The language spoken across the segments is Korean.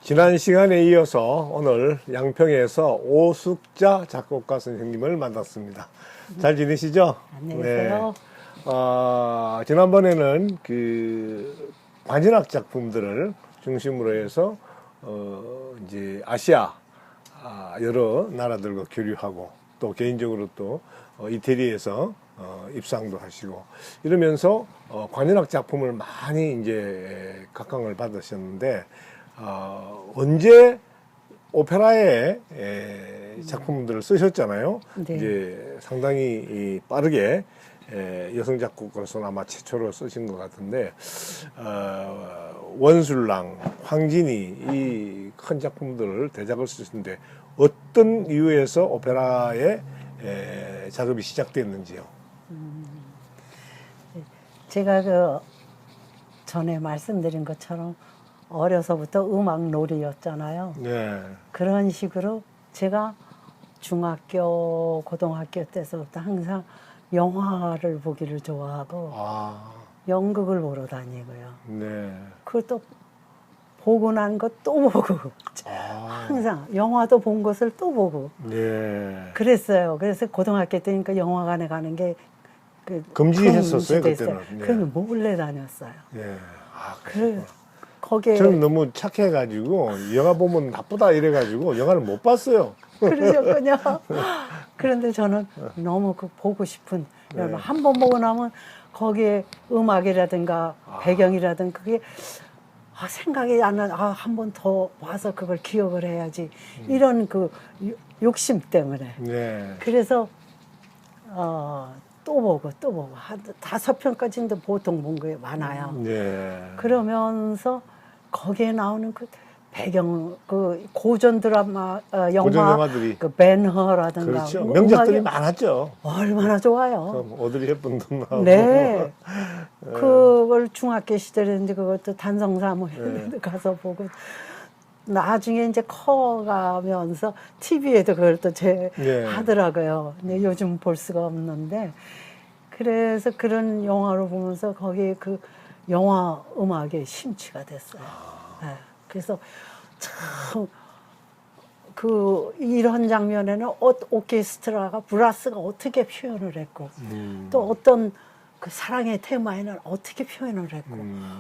지난 시간에 이어서 오늘 양평에서 오숙자 작곡가 선생님을 만났습니다. 잘 지내시죠? 안녕하세요. 지난번에는 그 관현악 작품들을 중심으로 해서 이제 아시아 여러 나라들과 교류하고 또 개인적으로 또 이태리에서 입상도 하시고 이러면서 관현악 작품을 많이 이제 각광을 받으셨는데 언제 오페라의 작품들을 쓰셨잖아요. 네. 이제 상당히 빠르게 여성 작곡가로서 아마 최초로 쓰신 것 같은데 원술랑, 황진이 이 큰 작품들을 대작을 쓰셨는데 어떤 이유에서 오페라의 작업이 시작됐는지요? 제가 그 전에 말씀드린 것처럼 어려서부터 음악 놀이였잖아요. 네. 그런 식으로 제가 중학교, 고등학교 때서부터 항상 영화를 보기를 좋아하고 연극을 보러 다니고요. 네. 그것도 보고 난 것 또 보고 항상 영화도 본 것을 또 보고 네. 그랬어요. 그래서 고등학교 때니까 영화관에 가는 게 금지했었어요, 금지됐어요. 그때는. 네. 그래서 몰래 다녔어요. 네. 그 거기에 저는 너무 착해가지고 영화 보면 나쁘다 이래가지고 영화를 못 봤어요. 그러셨군요. 그런데 저는 너무 그 보고 싶은 한 번 보고 나면 거기에 음악이라든가 배경이라든가 그게 생각이 안 나. 한 번 더 와서 그걸 기억을 해야지. 이런 그 욕심 때문에. 네. 그래서 또 보고 또 보고 한 5편까지도 보통 본 게 많아요. 네. 그러면서 거기에 나오는 그 배경 그 고전 드라마 고전 영화 영화들이. 그 벤허라든가 그렇죠. 뭐 명작들이 음악이 많았죠. 얼마나 좋아요. 오드리 헵번도 나오고. 네. 그걸 중학교 시절에 이제 그것도 단성사무실에 가서 보고 나중에 이제 커가면서 TV에도 그걸 또 하더라고요. 근데 요즘 볼 수가 없는데 그래서 그런 영화를 보면서 거기에 그 영화 음악에 심취가 됐어요. 네. 그래서 참 이런 장면에는 오케스트라가 브라스가 어떻게 표현을 했고 또 어떤 그 사랑의 테마에는 어떻게 표현을 했고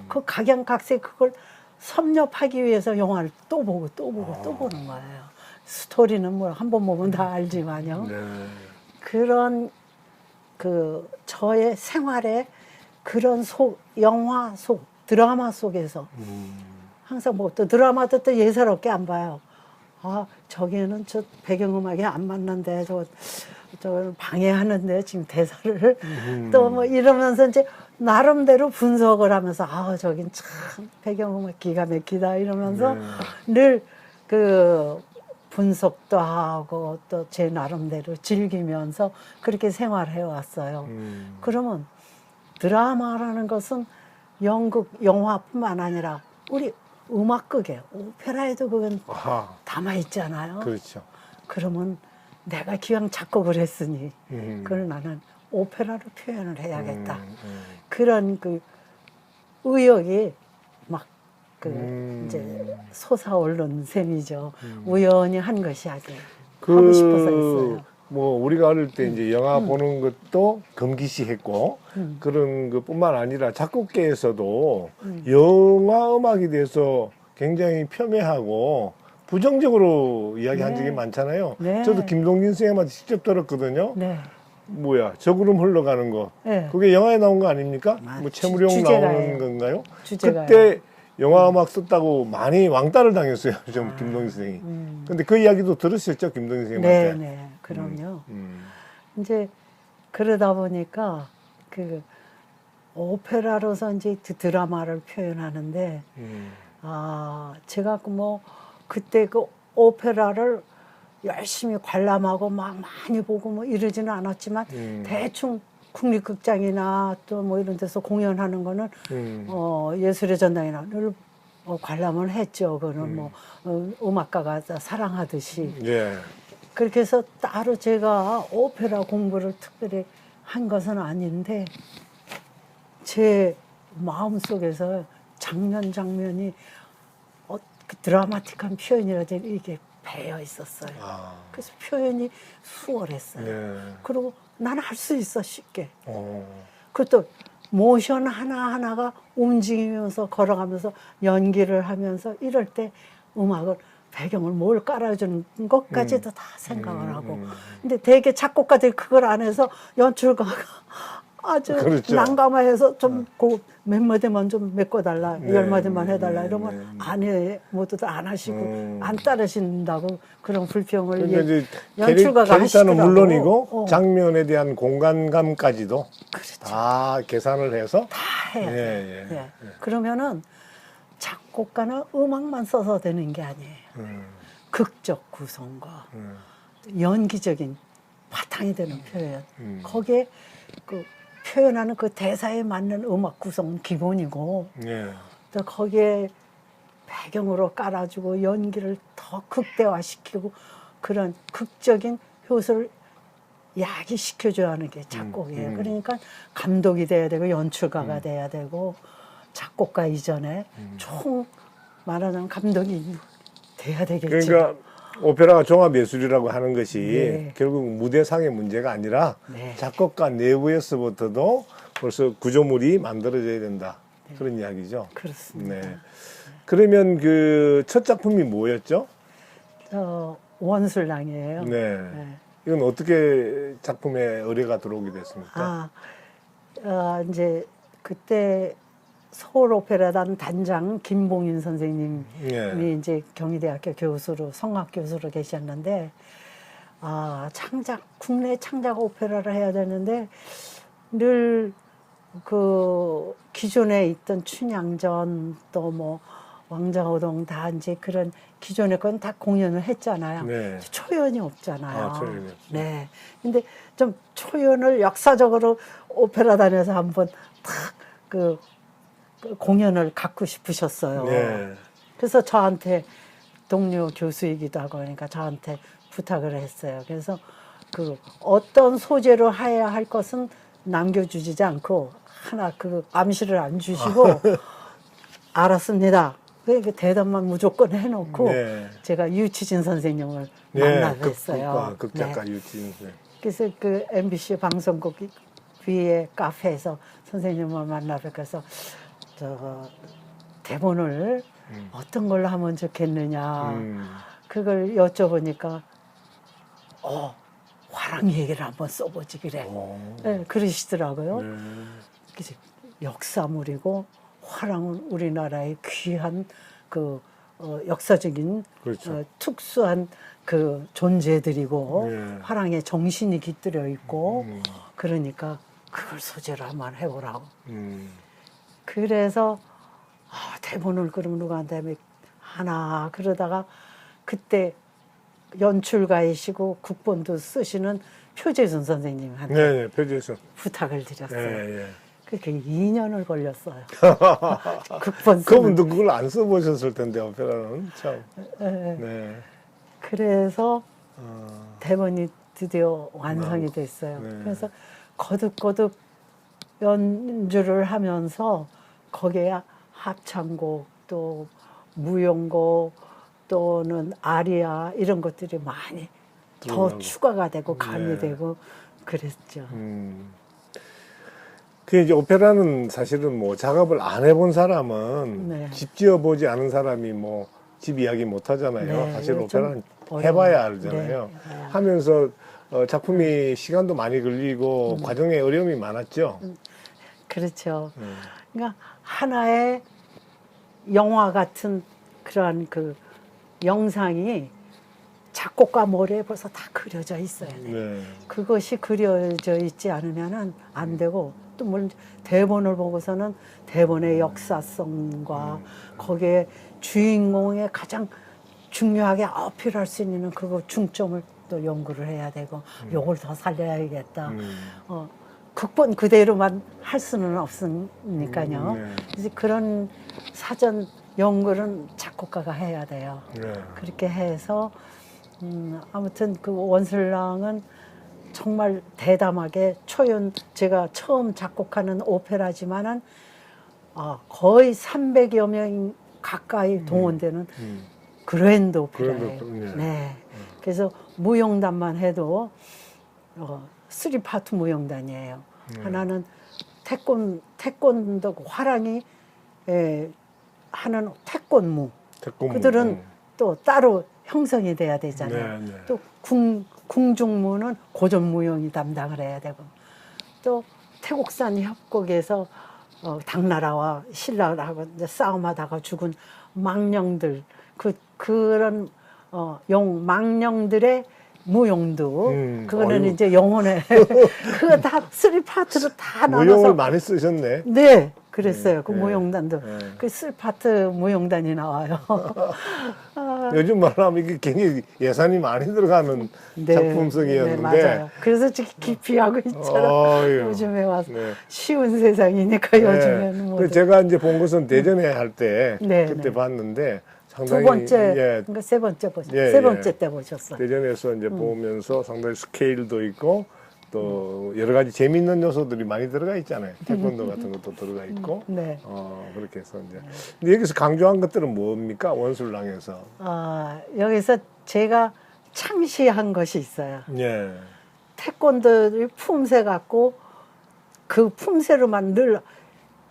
그 각양각색 그걸 섭렵하기 위해서 영화를 또 보고 또 보고 또 보는 거예요. 스토리는 뭐 한 번 보면 다 알지만요. 네. 그런 그 저의 생활에 그런 영화 속 드라마 속에서 항상 뭐 또 드라마도 또 예사롭게 안 봐요. 저기에는 저 배경음악이 안 맞는데 저 방해하는데 지금 대사를 또 뭐 이러면서 이제 나름대로 분석을 하면서 저긴 참 배경음악 기가 막히다 이러면서 늘 그 분석도 하고 또 제 나름대로 즐기면서 그렇게 생활해 왔어요. 그러면 드라마라는 것은 연극, 영화뿐만 아니라 우리 음악극에 오페라에도 그건 담아 있잖아요. 그렇죠. 그러면 내가 기왕 작곡을 했으니 그걸 나는 오페라로 표현을 해야겠다. 그런 그 의욕이 막 이제 솟아오른 셈이죠. 우연히 한 것이 아니에요. 하고 싶어서 했어요. 뭐 우리가 어릴 때 이제 영화 보는 것도 금기시했고 그런 것뿐만 아니라 작곡계에서도 영화 음악에 대해서 굉장히 폄훼하고 부정적으로 이야기한 적이 많잖아요. 네. 저도 김동진 선생님한테 직접 들었거든요. 네. 뭐야, 저구름 흘러가는 거. 네. 그게 영화에 나온 거 아닙니까? 뭐 최무룡 나오는 주제가예요. 건가요? 주제가예요. 그때 영화 음악 썼다고 많이 왕따를 당했어요. 좀 김동진 선생이. 근데 그 이야기도 들으셨죠, 김동진 선생님한테? 네, 그럼요. 이제 그러다 보니까 그 오페라로서 이제 드라마를 표현하는데 제가 뭐 그때 그 오페라를 열심히 관람하고 막 많이 보고 뭐 이러지는 않았지만 대충 국립극장이나 또 뭐 이런 데서 공연하는 거는 예술의 전당이나 늘 관람을 했죠. 그거는 뭐 음악가가 사랑하듯이. 예. 그렇게 해서 따로 제가 오페라 공부를 특별히 한 것은 아닌데 제 마음속에서 장면이 그 드라마틱한 표현이라든지 이게 배어 있었어요. 아. 그래서 표현이 수월했어요. 네. 그리고 나는 할 수 있어 쉽게. 어. 그것도 모션 하나하나가 움직이면서 걸어가면서 연기를 하면서 이럴 때 음악을 배경을 뭘 깔아주는 것까지도 다 생각을 하고. 근데 대개 작곡가들이 그걸 안 해서 연출가가 아주 그렇죠. 난감해서 좀 그 몇 마디만 좀 메꿔달라, 네, 열 마디만 네, 해달라 네, 이러면 네. 안 해, 모두들 안 하시고 안 따르신다고 그런 불평을 그러니까 이제 연출가가 캐릭터는 하시더라고. 물론이고 장면에 대한 공간감까지도 그렇죠. 다 계산을 해서 다 해야 예, 돼. 예. 예. 그러면은 작곡가는 음악만 써서 되는 게 아니에요. 극적 구성과 연기적인 바탕이 되는 표현. 거기에 그 표현하는 그 대사에 맞는 음악 구성은 기본이고 예. 또 거기에 배경으로 깔아주고 연기를 더 극대화시키고 그런 극적인 효소를 야기시켜줘야 하는 게 작곡이에요. 그러니까 감독이 돼야 되고 연출가가 돼야 되고 작곡가 이전에 총 말하자면 감독이 돼야 되겠죠. 그러니까 오페라가 종합예술이라고 하는 것이 네. 결국 무대상의 문제가 아니라 네. 작곡가 내부에서부터도 벌써 구조물이 만들어져야 된다. 그런 이야기죠. 그렇습니다. 네. 그러면 그 첫 작품이 뭐였죠? 원술랑이에요. 네. 네. 이건 어떻게 작품에 의뢰가 들어오게 됐습니까? 이제 그때 서울 오페라단 단장 김봉인 선생님이 예. 이제 경희대학교 교수로 성악 교수로 계셨는데 국내 창작 오페라를 해야 되는데 늘 그 기존에 있던 춘향전 또 뭐 왕자호동 다 이제 그런 기존의 건 다 공연을 했잖아요. 네. 초연이 없잖아요. 초연이 없죠. 네. 근데 좀 초연을 역사적으로 오페라단에서 한번 탁 그 공연을 갖고 싶으셨어요. 네. 그래서 저한테 동료 교수이기도 하고 그러니까 저한테 부탁을 했어요. 그래서 그 어떤 소재로 해야 할 것은 남겨주지 않고 하나 그 암시를 안 주시고 알았습니다. 그 대답만 무조건 해놓고 네. 제가 유치진 선생님을 네. 만나고 했어요. 극작가 네. 유진. 네. 그래서 그 MBC 방송국 위에 카페에서 선생님을 만나 뵈서 대본을 어떤 걸로 하면 좋겠느냐 그걸 여쭤보니까 화랑 얘기를 한번 써보지 그래. 네, 그러시더라고요. 그래서 역사물이고 화랑은 우리나라의 귀한 그 역사적인 그렇죠. 특수한 그 존재들이고 네. 화랑에 정신이 깃들여 있고 그러니까 그걸 소재로 한번 해보라고. 그래서 대본을 그럼 누구한테 하나 그러다가 그때 연출가이시고 국본도 쓰시는 표재순 선생님한테 네, 표지에서. 부탁을 드렸어요. 예, 예. 그렇게 2년을 걸렸어요. 국본 쓰는. 그분도 그걸 안 써보셨을 텐데, 오페라는 참. 네. 네. 그래서 대본이 드디어 완성이 됐어요. 네. 그래서 거듭거듭 연주를 하면서 거기에 합창곡 또 무용곡 또는 아리아 이런 것들이 많이 더 들어가고. 추가가 되고 가미되고 네. 그랬죠. 그 이제 오페라는 사실은 뭐 작업을 안 해본 사람은 네. 집 지어보지 않은 사람이 뭐 집 이야기 못 하잖아요. 네, 사실 좀 오페라는 어려워요. 해봐야 알잖아요. 네. 하면서 작품이 시간도 많이 걸리고 과정에 어려움이 많았죠. 그렇죠. 그러니까 하나의 영화 같은 그러한 그 영상이 작곡가 머리에 벌써 다 그려져 있어야 돼요. 네. 그것이 그려져 있지 않으면은 안 되고 또 물론 대본을 보고서는 대본의 역사성과 거기에 주인공의 가장 중요하게 어필할 수 있는 그거 중점을 또 연구를 해야 되고 요걸 더 살려야겠다. 극본 그대로만 할 수는 없으니까요. 네. 그래서 그런 사전 연구는 작곡가가 해야 돼요. 네. 그렇게 해서 아무튼 그 원술랑은 정말 대담하게 초연 제가 처음 작곡하는 오페라지만은 거의 300여 명 가까이 동원되는 그랜드 오페라예요. 그랜드 오페라, 네. 그래서 무용단만 해도 3파트 무용단이에요. 하나는 태권도 화랑이 하는 태권무. 태권무. 그들은 또 따로 형성이 돼야 되잖아요. 네, 네. 또 궁중무는 고전무용이 담당을 해야 되고, 또 태국산 협곡에서 당나라와 신라하고 이제 싸움하다가 죽은 망령들, 그런 망령들의 무용도 그거는 어휴. 이제 영혼에 그거 다 3파트로 다 나눠서 무용을 많이 쓰셨네. 네, 그랬어요. 그 네. 무용단도 네. 그 3파트 무용단이 나와요. 요즘 말하면 이게 굉장히 예산이 많이 들어가는 네, 작품성이었는데. 네, 맞아요. 그래서 지금 기피하고 있잖아요. 어휴. 요즘에 와서 네. 쉬운 세상이니까 요즘에는 뭐. 그 제가 이제 본 것은 대전에 할 때 네, 그때 네. 봤는데 두 상당히 번째, 예, 그러니까 세 번째 보셨어요. 예, 세 예. 번째 때 보셨어요. 대전에서 이제 보면서 상당히 스케일도 있고 또 여러 가지 재미있는 요소들이 많이 들어가 있잖아요. 태권도 같은 것도 들어가 있고. 네. 그렇게 해서 이제. 근데 여기서 강조한 것들은 뭡니까? 원술랑에서. 여기서 제가 창시한 것이 있어요. 예. 태권도의 품새 갖고 그 품새로만 늘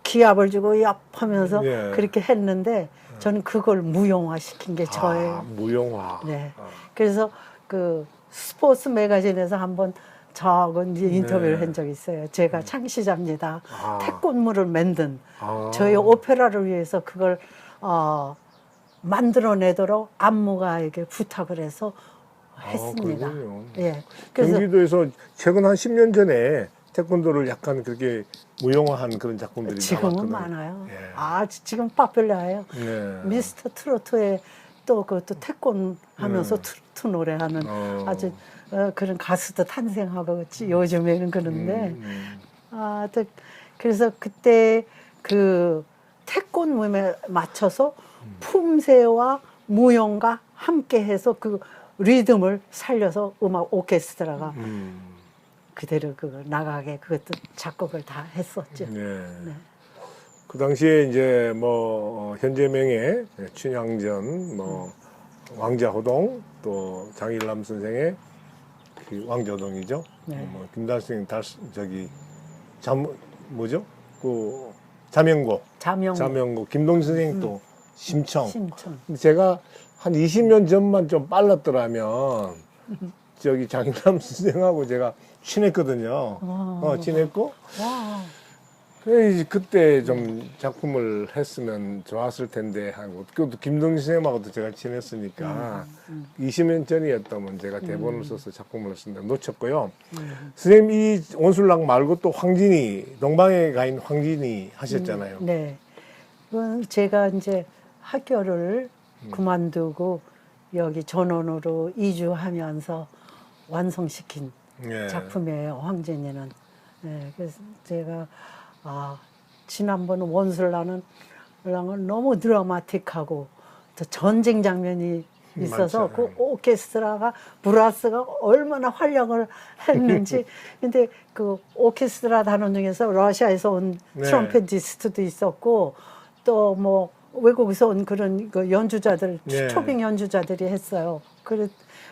기합을 주고 yap하면서 예. 그렇게 했는데 저는 그걸 무용화 시킨 게 저예요. 무용화. 네. 그래서 그 스포츠 매거진에서 한번 저하고 이제 인터뷰를 네. 한 적이 있어요. 제가 창시자입니다. 아. 태권무를 만든 아. 저희 오페라를 위해서 그걸 만들어내도록 안무가에게 부탁을 해서 했습니다. 그렇군요. 예. 그래서 경기도에서 최근 한 10년 전에 태권도를 약간 그렇게 무용화한 그런 작품들이 지금은 나왔거든요. 많아요. 예. 지금 파퓰러해요. 네. 미스터 트로트에 또 그것도 태권 하면서 트로트 노래하는 아주 그런 가수도 탄생하고 요즘에는 그런데 그래서 그때 그 태권무에 맞춰서 품새와 무용과 함께해서 그 리듬을 살려서 음악 오케스트라가 그대로 그걸 나가게 그것도 작곡을 다 했었죠. 네. 네. 그 당시에 이제 뭐 현재명의 춘향전, 뭐 왕자호동, 또 장일남 선생의 그 왕자호동이죠. 네. 뭐 김달생 뭐죠? 그 자명고, 김동진 선생 또 심청. 근데 제가 한 20년 전만 좀 빨랐더라면 저기 장일남 선생하고 제가 친했거든요. 친했고. 와. 그때 좀 작품을 했으면 좋았을 텐데 하고 그것도 김동진 선생님하고도 제가 친했으니까 20년 전이었다면 제가 대본을 써서 작품을 했습니다. 놓쳤고요. 선생님 이 원술랑 말고 또 황진이 동방에 가 있는 황진이 하셨잖아요. 네. 그건 제가 이제 학교를 그만두고 여기 전원으로 이주하면서 완성시킨 예. 작품이에요. 황진이는. 네, 그래서 제가 지난번 원술랑은 너무 드라마틱하고 또 전쟁 장면이 있어서 많잖아요. 그 오케스트라가 브라스가 얼마나 활약을 했는지 근데 그 오케스트라 단원 중에서 러시아에서 온 네. 트럼펫리스트도 있었고 또 뭐 외국에서 온 그런 그 연주자들 네. 초빙 연주자들이 했어요.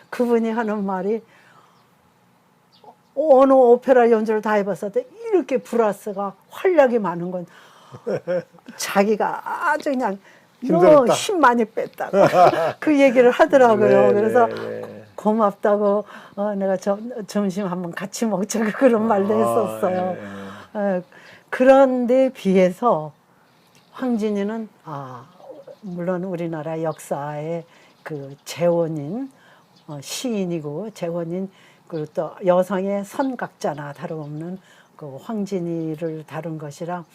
그분이 하는 말이 어느 오페라 연주를 다 해봤어도 이렇게 브라스가 활약이 많은 건 자기가 아주 그냥 너무 힘들었다. 힘 많이 뺐다고 그 얘기를 하더라고요. 네, 그래서 네. 고맙다고 내가 점심 한번 같이 먹자고 그런 말도 했었어요. 그런데 비해서 황진이는 물론 우리나라 역사의 그 재원인 시인이고 재원인 그리고 또 여성의 선각자나 다름없는 그 황진이를 다룬 것이라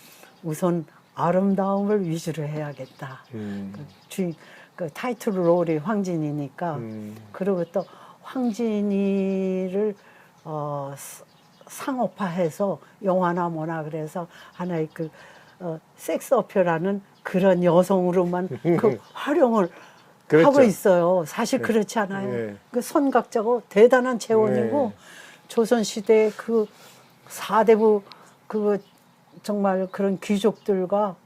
우선 아름다움을 위주로 해야겠다. 그 타이틀 롤이 황진이니까 그리고 또 황진이를 상업화해서 영화나 뭐나 그래서 하나의 그 섹스 어필하는 그런 여성으로만 그 활용을 그렇죠. 하고 있어요. 사실 그렇지 않아요. 네. 그 선각자고 대단한 재원이고 네. 조선시대 그 4대부 그 정말 그런 귀족들과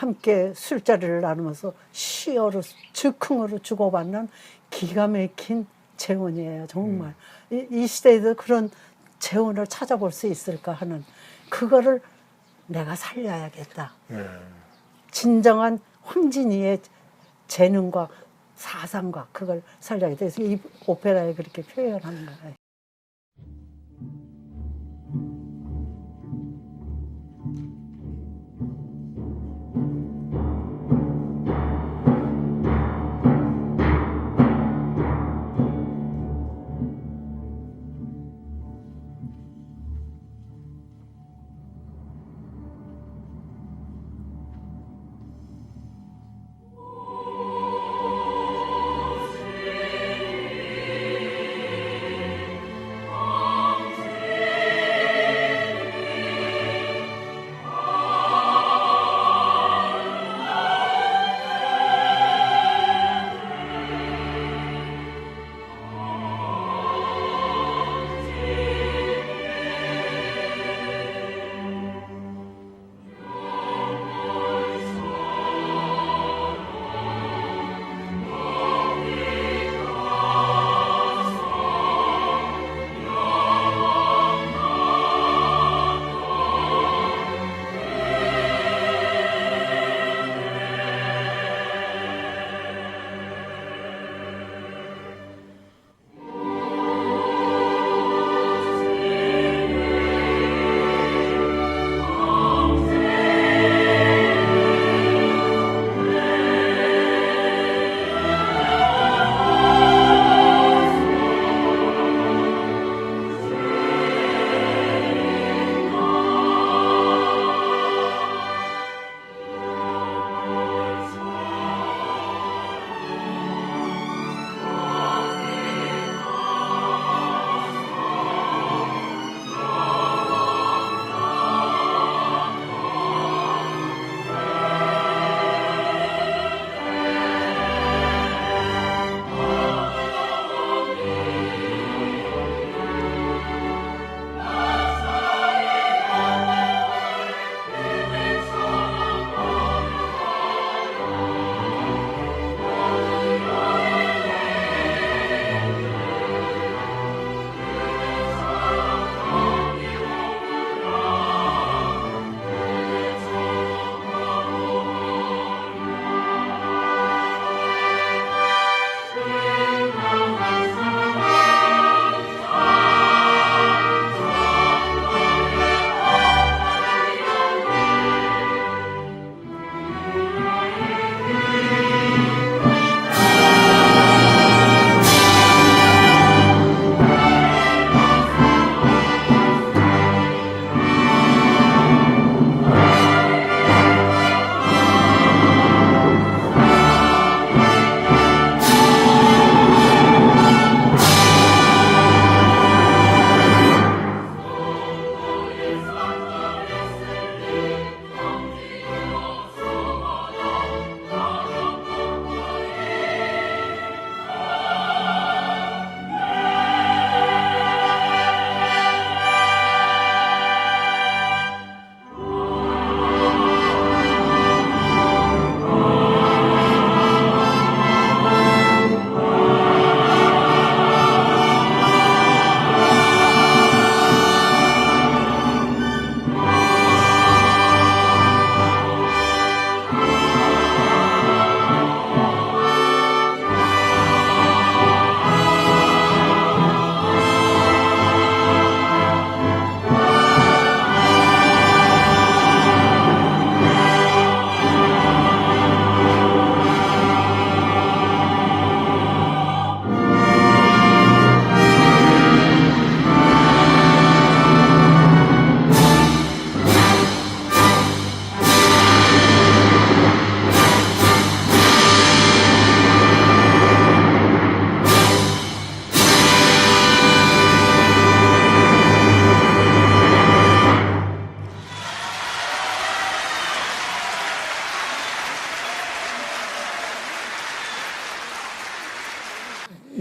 함께 술자리를 나누면서 시어로 즉흥으로 주고받는 기가 막힌 재혼이에요. 정말 이 시대에도 그런 재혼을 찾아볼 수 있을까 하는 그거를 내가 살려야겠다. 진정한 황진이의 재능과 사상과 그걸 살려야 돼서 이 오페라에 그렇게 표현하는 거예요.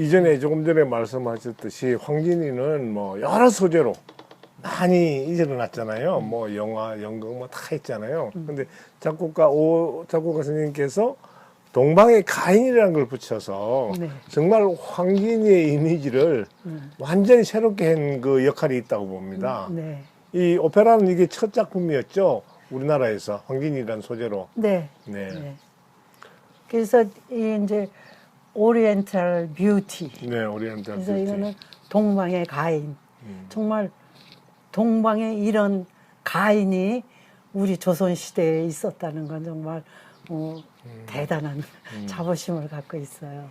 이전에 조금 전에 말씀하셨듯이 황진이는 뭐 여러 소재로 많이 일어났잖아요. 뭐 영화, 연극 뭐 다 했잖아요. 근데 작곡가 선생님께서 동방의 가인이라는 걸 붙여서 네. 정말 황진이의 이미지를 완전히 새롭게 한 그 역할이 있다고 봅니다. 네. 이 오페라는 이게 첫 작품이었죠. 우리나라에서 황진이라는 소재로. 네. 네. 네. 그래서 이 이제 오리엔탈 뷰티. 네, 오리엔탈 그래서 뷰티. 이거는 동방의 가인. 정말 동방에 이런 가인이 우리 조선 시대에 있었다는 건 정말 대단한 자부심을 갖고 있어요.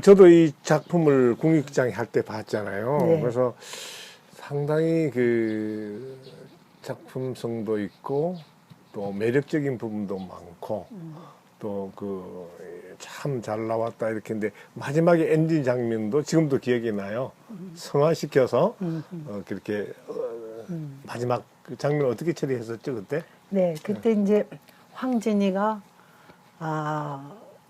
저도 이 작품을 국립극장에 할 때 봤잖아요. 네. 그래서 상당히 그 작품성도 있고 또 매력적인 부분도 많고 또 참 잘 나왔다 이렇게 했는데 마지막에 엔딩 장면도 지금도 기억이 나요. 성화시켜서 그렇게 마지막 그 장면 어떻게 처리했었죠 그때? 네, 그때 이제 황진이가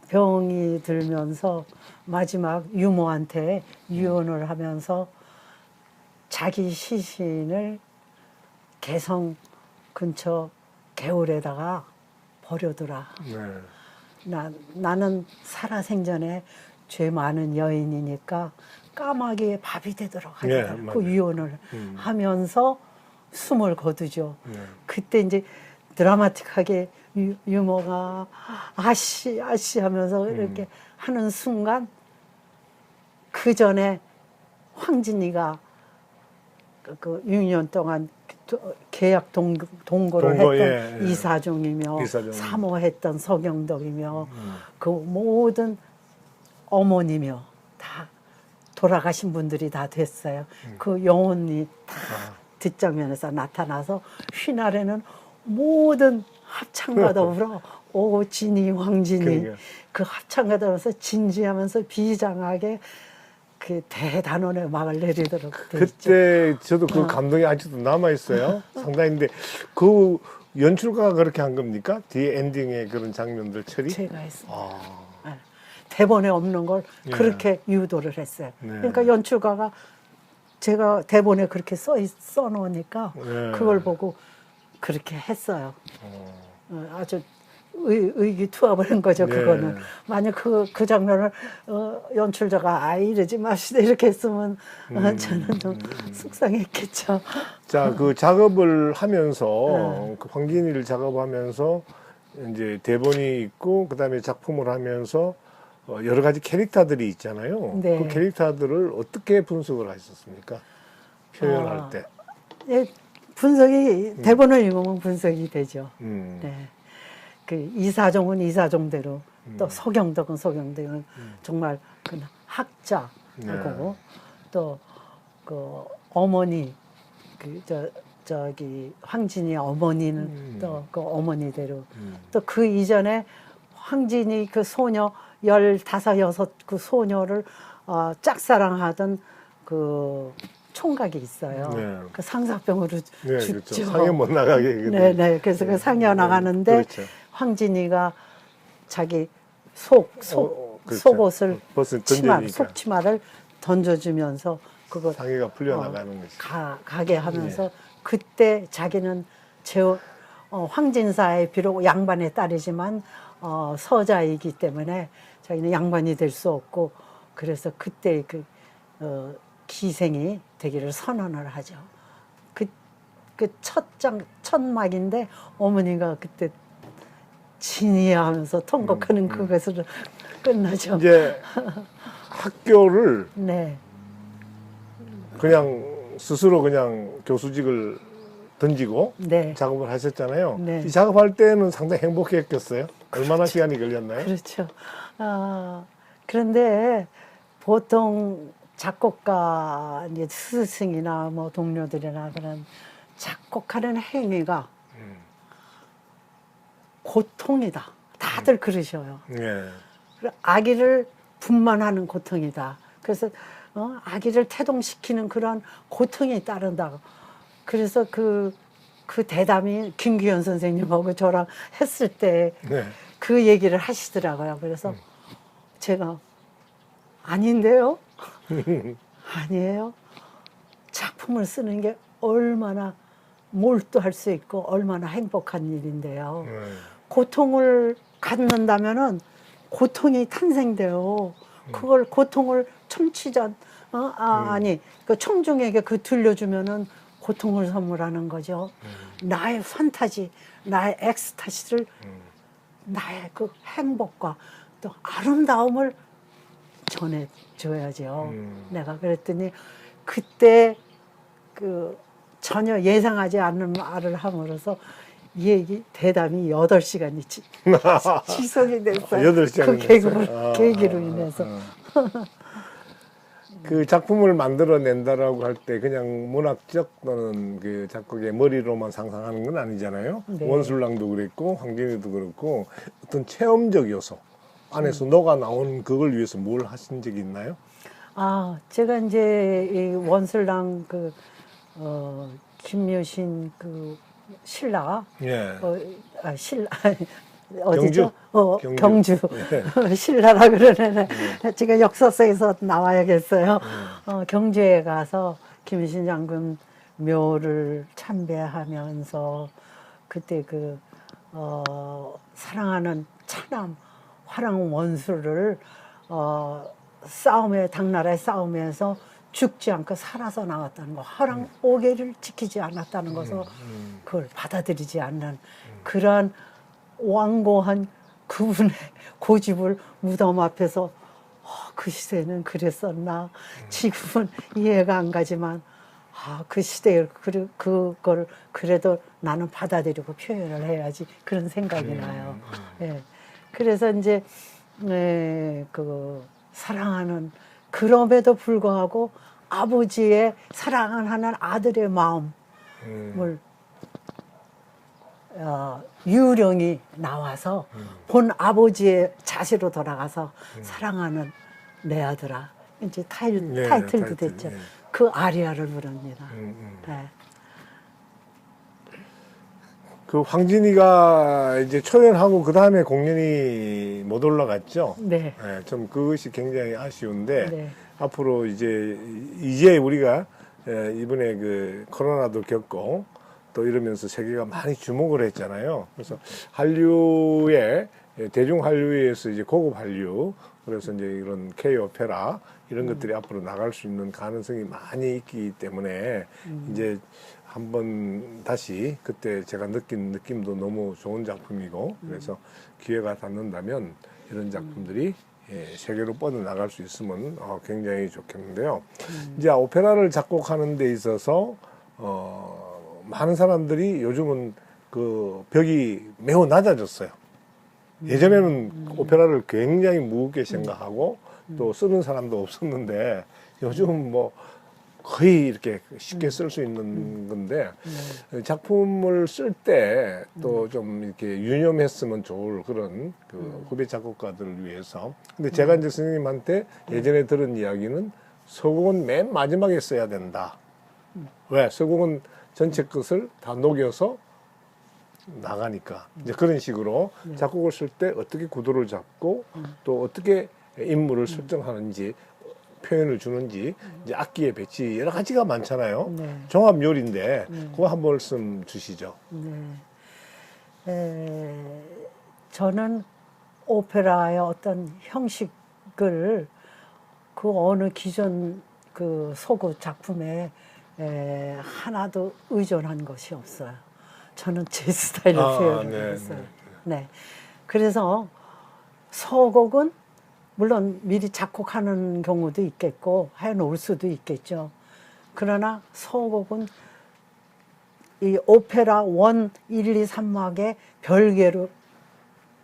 병이 들면서 마지막 유모한테 유언을 하면서 자기 시신을 개성 근처 개울에다가 버려두라. 네. 나는 살아생전에 죄 많은 여인이니까 까마귀의 밥이 되도록 하자. 예, 그 맞아요. 유언을 하면서 숨을 거두죠. 네. 그때 이제 드라마틱하게 유모가 아씨 하면서 이렇게 하는 순간 그 전에 황진이가 그 6년 동안 계약 동거를 동거, 했던 예, 예. 이사종이며 이사종. 사모했던 서경덕이며 그 모든 어머니며 다 돌아가신 분들이 다 됐어요. 그 영혼이 다 뒷장면에서 나타나서 휘날에는 모든 합창과 더불어 오진이 황진이 그러니까. 그 합창과 더불어서 진지하면서 비장하게 그 대단원의 막을 내리도록 돼 있죠. 그때 저도 그 감동이 아직도 남아 있어요. 상당히인데 그 연출가가 그렇게 한 겁니까? 뒤에 엔딩에 그런 장면들 처리? 제가 했습니다. 아, 네. 대본에 없는 걸 예. 그렇게 유도를 했어요. 네. 그러니까 연출가가 제가 대본에 그렇게 써 놓으니까 네. 그걸 보고 그렇게 했어요. 아주 의기투합을 한 거죠. 네. 그거는 만약 그 장면을 연출자가 이러지 마시다 이렇게 했으면 저는 좀 속상했겠죠. 자, 그 작업을 하면서 그 황진이를 작업하면서 이제 대본이 있고 그다음에 작품을 하면서 여러 가지 캐릭터들이 있잖아요. 네. 그 캐릭터들을 어떻게 분석을 하셨습니까? 표현할 때. 예, 분석이 대본을 읽으면 분석이 되죠. 네. 그 이사종은 이사종대로 또 서경덕은 서경대로 정말 그 학자고 또 그 어머니 저기 황진이 어머니는 또 그 어머니대로 또 그 이전에 황진이 그 소녀 15, 16 그 소녀를 짝사랑하던 그 총각이 있어요. 네. 그 상사병으로 네, 죽죠. 그렇죠. 상해 못 나가게. 네네. 그래서 그 상여 나가는데 그렇죠. 황진이가 자기 그렇죠. 속옷을 벗은 치마, 던져니까. 속치마를 던져주면서 그거 상해가 풀려나가는 것이. 가게 하면서 그때 자기는 황진사의 비록 양반의 딸이지만 서자이기 때문에 자기는 양반이 될 수 없고 그래서 그때 그 기생이 되기를 선언을 하죠. 그 첫 막인데 어머니가 그때 진이야 하면서 통곡하는 그것으로 끝나죠. 이제 학교를 네. 그냥 스스로 그냥 교수직을 던지고 네. 작업을 하셨잖아요. 네. 이 작업할 때는 상당히 행복했겠어요. 얼마나 시간이 걸렸나요? 그렇죠. 그런데 보통 작곡가 이제 스승이나 뭐 동료들이나 그런 작곡하는 행위가 고통이다. 다들 그러셔요. 예. 아기를 분만하는 고통이다. 그래서 아기를 태동시키는 그런 고통이 따른다고. 그래서 그 대담이 김규현 선생님하고 저랑 했을 때 그 네. 얘기를 하시더라고요. 그래서 제가 아닌데요? 아니에요. 작품을 쓰는 게 얼마나 몰두할 수 있고 얼마나 행복한 일인데요. 고통을 갖는다면은 고통이 탄생돼요. 그걸 고통을 청취자 아니 그 청중에게 그 들려주면은 고통을 선물하는 거죠. 나의 판타지, 나의 엑스타시를 나의 그 행복과 또 아름다움을 전해줘야죠. 내가 그랬더니 그때 그 전혀 예상하지 않는 말을 함으로써 이 얘기 대담이 8시간이 지속이 됐어요. 8시간이 그 계기로 인해서. 그 작품을 만들어낸다라고 할 때 그냥 문학적 또는 그 작곡의 머리로만 상상하는 건 아니잖아요. 네. 원술랑도 그랬고 황진이도 그렇고 어떤 체험적 요소 안에서 녹아 나온 그걸 위해서 뭘 하신 적이 있나요? 아, 제가 이제 이 원술랑 그 김여신 그 신라 예. 신라 어디죠? 경주. 경주. 신라라 그러네. 제가 역사서에서 나와야겠어요. 경주에 가서 김여신 장군 묘를 참배하면서 그때 그 사랑하는 차남 화랑 원수를 싸움에 당나라의 싸움에서 죽지 않고 살아서 나왔다는 거, 화랑 오개를 지키지 않았다는 것을 그걸 받아들이지 않는 그러한 완고한 그분의 고집을 무덤 앞에서 그 시대는 그랬었나 지금은 이해가 안 가지만 그 시대에 그걸 그래도 나는 받아들이고 표현을 해야지 그런 생각이 나요. 예. 그래서 이제 그 사랑하는 그럼에도 불구하고 아버지의 사랑하는 아들의 마음을 유령이 나와서 본 아버지의 자세로 돌아가서 사랑하는 내 아들아 이제 타이틀도 됐죠. 그 아리아를 부릅니다. 네. 그 황진이가 이제 초연하고 그 다음에 공연이 못 올라갔죠. 네. 네, 좀 그것이 굉장히 아쉬운데 네. 앞으로 이제 우리가 이번에 그 코로나도 겪고 또 이러면서 세계가 많이 주목을 했잖아요. 그래서 한류의 대중 한류에서 이제 고급 한류 그래서 이제 이런 K 오페라 이런 것들이 앞으로 나갈 수 있는 가능성이 많이 있기 때문에 이제 한번 다시 그때 제가 느낀 느낌도 너무 좋은 작품이고 그래서 기회가 닿는다면 이런 작품들이 세계로 뻗어나갈 수 있으면 굉장히 좋겠는데요. 이제 오페라를 작곡하는 데 있어서 많은 사람들이 요즘은 그 벽이 매우 낮아졌어요. 예전에는 오페라를 굉장히 무겁게 생각하고 또 쓰는 사람도 없었는데 요즘은 뭐 거의 이렇게 쉽게 쓸 수 있는 건데 작품을 쓸 때 또 좀 이렇게 유념했으면 좋을 그런 그 후배 작곡가들을 위해서. 근데 제가 이제 선생님한테 예전에 들은 이야기는 서곡은 맨 마지막에 써야 된다. 왜? 서곡은 전체 것을 다 녹여서 나가니까. 이제 그런 식으로 작곡을 쓸 때 어떻게 구도를 잡고 또 어떻게 인물을 설정하는지 표현을 주는지 이제 악기의 배치 여러 가지가 많잖아요. 네. 종합 요리인데 그거 한 말씀 주시죠. 네. 저는 오페라의 어떤 형식을 그 어느 기존 그 소극 작품에 하나도 의존한 것이 없어요. 저는 제 스타일로 표현을 했어요. 네. 그래서 소곡은 물론 미리 작곡하는 경우도 있겠고 해놓을 수도 있겠죠. 그러나 소곡은 이 오페라 1, 1, 2, 3막에 별개로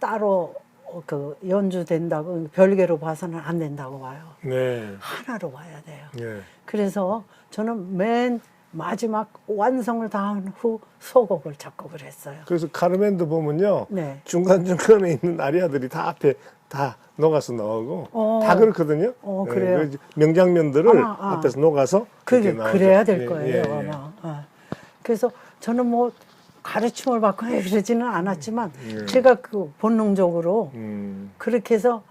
따로 그 연주된다고 별개로 봐서는 안 된다고 봐요. 네. 하나로 봐야 돼요. 네. 그래서 저는 맨 마지막 완성을 다한 후 소곡을 작곡을 했어요. 그래서 카르멘도 보면요. 네. 중간중간에 있는 아리아들이 다 앞에 다 녹아서 나오고 다 그렇거든요. 그래요? 그 명장면들을 앞에서 녹아서 그래야 될 거예요, 예. 아마. 그래서 저는 뭐 가르침을 받거나 그러지는 않았지만 제가 그 본능적으로 그렇게 해서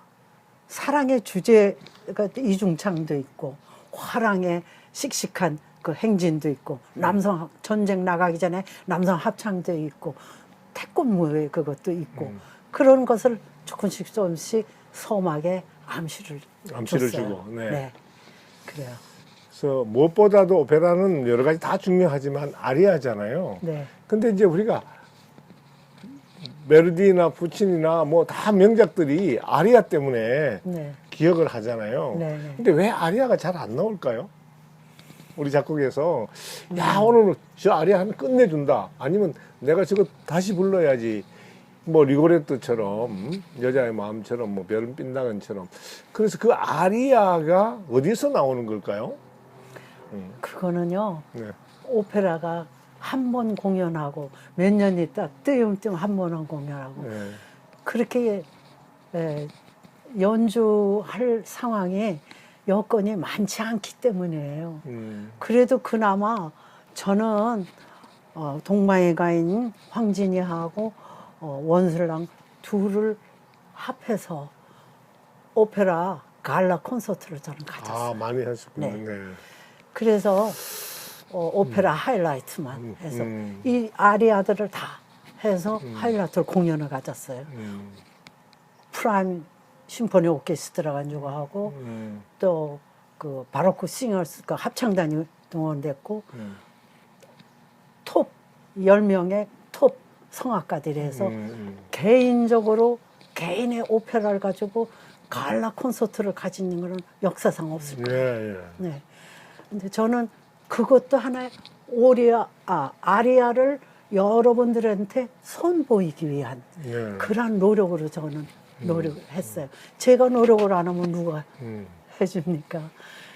사랑의 주제가 이중창도 있고 화랑의 씩씩한 그 행진도 있고 남성 전쟁 나가기 전에 남성 합창도 있고 태권무예 그것도 있고 그런 것을 조금씩 소음하게 암시를 줬어요. 주고. 네. 네. 그래요. 그래서 무엇보다도 오페라는 여러 가지 다 중요하지만 아리아잖아요. 네. 근데 이제 우리가 메르디나 푸치니나 뭐 다 명작들이 아리아 때문에 네. 기억을 하잖아요. 네, 네. 근데 왜 아리아가 잘 안 나올까요? 우리 작곡에서 야 오늘 저 아리아는 끝내준다. 아니면 내가 저거 다시 불러야지. 뭐 리고레토처럼 여자의 마음처럼 뭐 별은 빈다건처럼. 그래서 그 아리아가 어디서 나오는 걸까요? 그거는요. 네. 오페라가 한 번 공연하고 몇 년 있다 띄엄띄엄 한 번 공연하고 네. 그렇게 연주할 상황에 여건이 많지 않기 때문이에요. 그래도 그나마 저는 동방에 가 있는 황진이하고 원슬랑 둘을 합해서 오페라 갈라 콘서트를 저는 가졌어요. 아, 많이 하셨군요. 네. 네. 그래서 오페라 하이라이트만 해서 음. 이 아리아들을 다 해서 하이라이트를 공연을 가졌어요. 프라임 심포니 오케스트라 가지고 하고 또 그 바로크 싱어스 그 합창단이 동원됐고 톱 10명의 톱 성악가들이 해서 개인적으로 개인의 오페라를 가지고 갈라 콘서트를 가지는 것은 역사상 없을 거예요. 예, 예. 네. 근데 저는 그것도 하나의 아리아를 여러분들한테 선보이기 위한 예. 그런 노력으로 저는 노력을 했어요. 제가 노력을 안 하면 누가 해줍니까?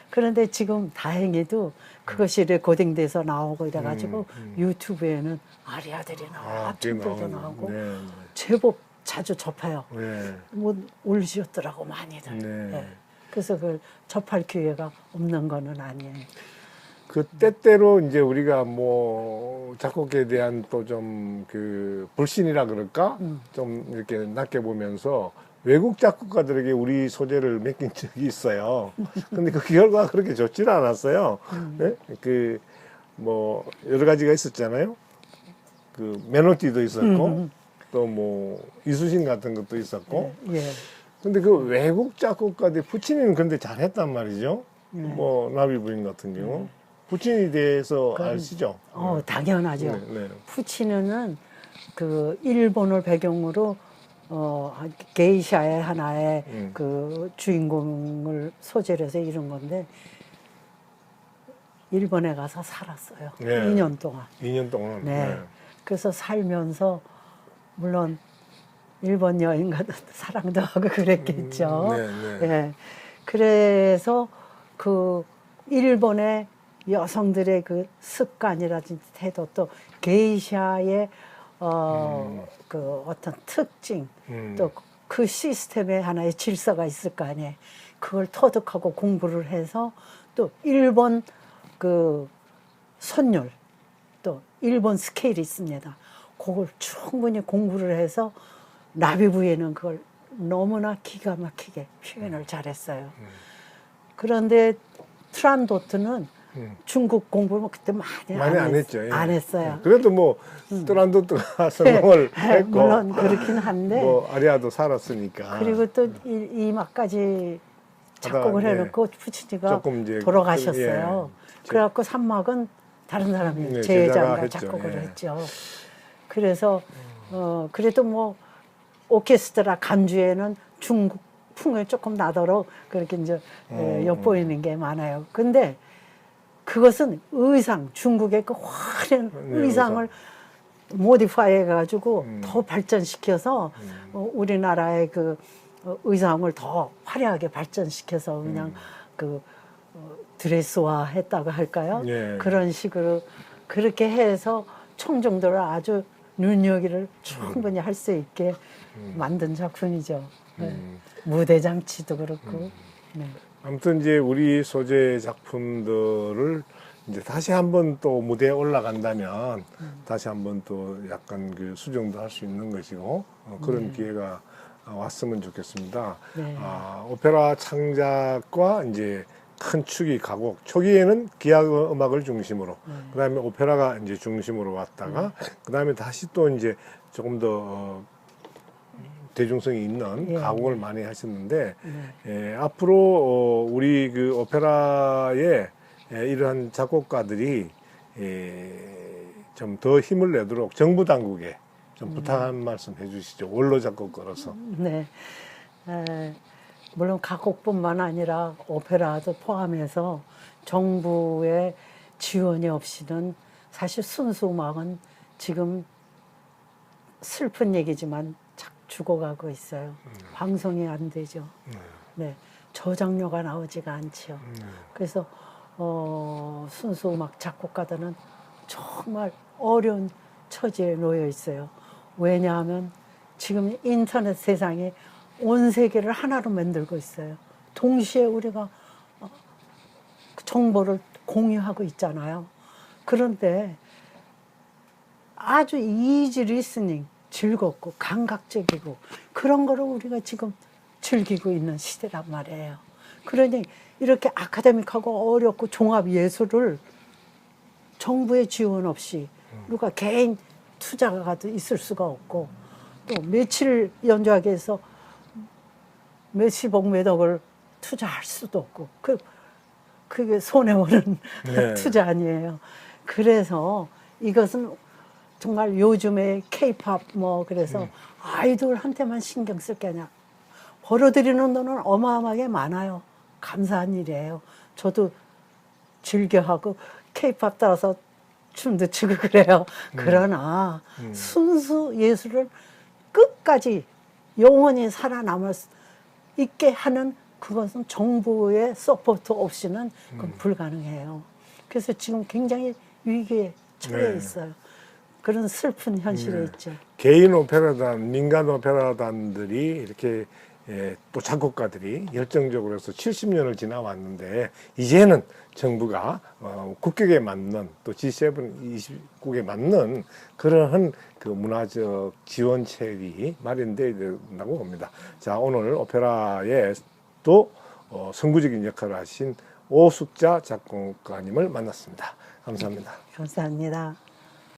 그런데 지금 다행히도 그것이 레코딩돼서 나오고 이래가지고 유튜브에는 아리아들이 나와, 아, 합창들도 나오고 네, 제법 자주 접해요. 네. 뭐 올리셨더라고 많이들. 네. 예. 그래서 그걸 접할 기회가 없는 거는 아니에요. 그 때때로 이제 우리가 뭐 작곡에 대한 또 좀 그 불신이라 그럴까? 좀 이렇게 낮게 보면서 외국 작곡가들에게 우리 소재를 맡긴 적이 있어요. 근데 그 결과가 그렇게 좋지는 않았어요. 네? 그 뭐 여러 가지가 있었잖아요. 그 메노디도 있었고 또 뭐 이수신 같은 것도 있었고. 예. 근데 그 외국 작곡가들 푸치니는 근데 잘했단 말이죠. 뭐 나비 부인 같은 경우 푸치니에 대해서 아시죠? 당연하죠. 네, 네. 푸치니는 그 일본을 배경으로 게이샤의 하나의 그 주인공을 소재로 해서 이런 건데 일본에 가서 살았어요. 네. 2년 동안. 2년 동안. 네. 그래서 살면서 물론 일본 여행 가도 사랑도 하고 그랬겠죠. 네, 네. 예. 그래서 그 일본의 여성들의 그 습관이라든지 태도 또 게이샤의 그 어떤 특징 또 그 시스템에 하나의 질서가 있을 거 아니에요. 그걸 터득하고 공부를 해서 또 일본 그 선율 또 일본 스케일이 있습니다. 그걸 충분히 공부를 해서 나비부에는 그걸 너무나 기가 막히게 표현을 잘했어요. 그런데 트란도트는 중국 공부를 그때 많이 안 했죠. 예. 안 했어요. 그래도 뭐 트란도트가 성공을 했고 물론 그렇긴 한데 뭐 아리아도 살았으니까. 그리고 또 이 막까지 작곡을 하다, 해놓고 푸치니가 조금 이제 돌아가셨어요. 예. 그래갖고 산막은 다른 사람이 네, 제자가 했죠. 작곡을 예. 했죠. 그래서 그래도 뭐 오케스트라 간주에는 중국 풍을 조금 나도록 그렇게 이제 엿보이는 게 많아요. 근데 그것은 의상, 중국의 그 화려한 네, 의상을 모디파이 해가지고 더 발전시켜서 우리나라의 그 의상을 더 화려하게 발전시켜서 그냥 그 드레스화 했다고 할까요? 예. 그런 식으로 그렇게 해서 청중들을 아주 눈여기를 충분히 할 수 있게 만든 작품이죠. 네. 무대 장치도 그렇고. 네. 아무튼 이제 우리 소재 작품들을 이제 다시 한번 또 무대에 올라간다면 다시 한번 또 약간 그 수정도 할 수 있는 것이고 그런 기회가 왔으면 좋겠습니다. 네. 오페라 창작과 이제 큰 축이 가곡. 초기에는 기악 음악을 중심으로, 그다음에 오페라가 이제 중심으로 왔다가, 그다음에 다시 또 이제 조금 더 대중성이 있는 예. 가곡을 많이 하셨는데, 앞으로 우리 그 오페라의 이러한 작곡가들이 좀 더 힘을 내도록 정부 당국에 좀 부탁 한 말씀 해주시죠. 원로 작곡가로서. 네. 물론 가곡뿐만 아니라 오페라도 포함해서 정부의 지원이 없이는 사실 순수 음악은 지금 슬픈 얘기지만 착 죽어가고 있어요. 방송이 안 되죠. 네. 저작료가 나오지가 않지요. 그래서 순수 음악 작곡가들은 정말 어려운 처지에 놓여 있어요. 왜냐하면 지금 인터넷 세상에 온 세계를 하나로 만들고 있어요. 동시에 우리가 정보를 공유하고 있잖아요. 그런데 아주 이지 리스닝, 즐겁고 감각적이고 그런 거를 우리가 지금 즐기고 있는 시대란 말이에요. 그러니 이렇게 아카데믹하고 어렵고 종합 예술을 정부의 지원 없이 우리가 개인 투자가 있을 수가 없고 또 며칠 연주하기 위해서 몇십억 몇억을 투자할 수도 없고 그게 손해보는 네. 투자 아니에요. 그래서 이것은 정말 요즘에 케이팝 뭐 그래서 아이돌한테만 신경 쓸 게 아니라 벌어들이는 돈은 어마어마하게 많아요. 감사한 일이에요. 저도 즐겨하고 케이팝 따라서 춤도 추고 그래요. 그러나 순수 예술을 끝까지 영원히 살아남을 수 있게 하는 그것은 정부의 서포트 없이는 그건 불가능해요. 그래서 지금 굉장히 위기에 처해 네. 있어요. 그런 슬픈 현실에 있죠. 개인 오페라단, 민간 오페라단들이 이렇게 또 작곡가들이 열정적으로 해서 70년을 지나왔는데 이제는 정부가 국격에 맞는 또 G7 20국에 맞는 그러한 그 문화적 지원책이 마련되어야 된다고 봅니다. 자, 오늘 오페라에 또 선구적인 역할을 하신 오숙자 작곡가님을 만났습니다. 감사합니다. 감사합니다.